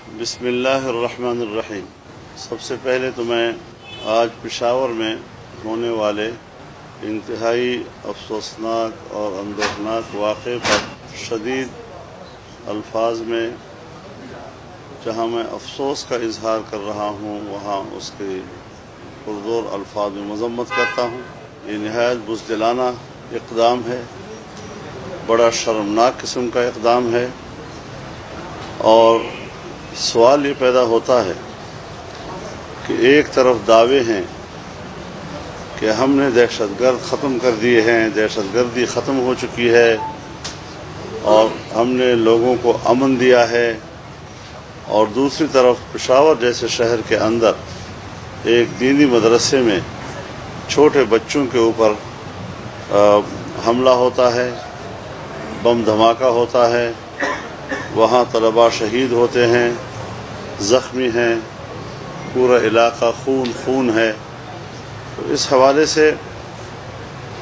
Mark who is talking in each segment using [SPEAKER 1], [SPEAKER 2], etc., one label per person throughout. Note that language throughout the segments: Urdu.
[SPEAKER 1] بسم اللہ الرحمن الرحیم۔ سب سے پہلے تو میں آج پشاور میں ہونے والے انتہائی افسوسناک اور اندوہناک واقعے پر شدید الفاظ میں جہاں میں افسوس کا اظہار کر رہا ہوں وہاں اس کے پرزور الفاظ میں مذمت کرتا ہوں۔ یہ نہایت بزدلانہ اقدام ہے، بڑا شرمناک قسم کا اقدام ہے، اور سوال یہ پیدا ہوتا ہے کہ ایک طرف دعوے ہیں کہ ہم نے دہشت گرد ختم کر دیے ہیں، دہشت گردی ختم ہو چکی ہے اور ہم نے لوگوں کو امن دیا ہے، اور دوسری طرف پشاور جیسے شہر کے اندر ایک دینی مدرسے میں چھوٹے بچوں کے اوپر حملہ ہوتا ہے، بم دھماکہ ہوتا ہے، وہاں طلباء شہید ہوتے ہیں، زخمی ہیں، پورا علاقہ خون خون ہے۔ تو اس حوالے سے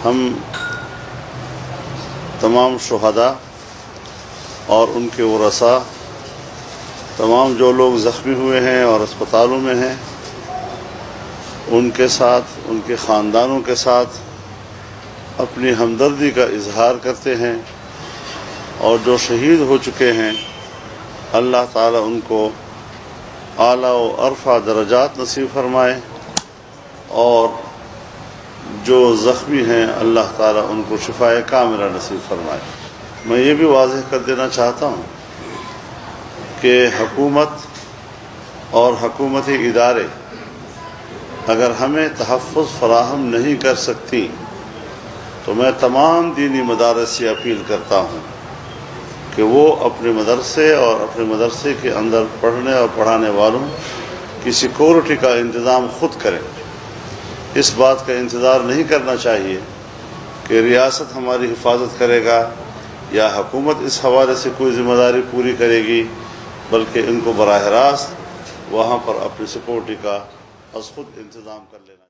[SPEAKER 1] ہم تمام شہداء اور ان کے ورثاء، تمام جو لوگ زخمی ہوئے ہیں اور اسپتالوں میں ہیں، ان کے ساتھ، ان کے خاندانوں کے ساتھ اپنی ہمدردی کا اظہار کرتے ہیں، اور جو شہید ہو چکے ہیں اللہ تعالیٰ ان کو اعلیٰ و ارفع درجات نصیب فرمائے، اور جو زخمی ہیں اللہ تعالیٰ ان کو شفائے کاملہ نصیب فرمائے۔ میں یہ بھی واضح کر دینا چاہتا ہوں کہ حکومت اور حکومتی ادارے اگر ہمیں تحفظ فراہم نہیں کر سکتی تو میں تمام دینی مدارس سے اپیل کرتا ہوں کہ وہ اپنے مدرسے اور اپنے مدرسے کے اندر پڑھنے اور پڑھانے والوں کی سیکورٹی کا انتظام خود کریں۔ اس بات کا انتظار نہیں کرنا چاہیے کہ ریاست ہماری حفاظت کرے گا یا حکومت اس حوالے سے کوئی ذمہ داری پوری کرے گی، بلکہ ان کو براہ راست وہاں پر اپنی سیکورٹی کا از خود انتظام کر لینا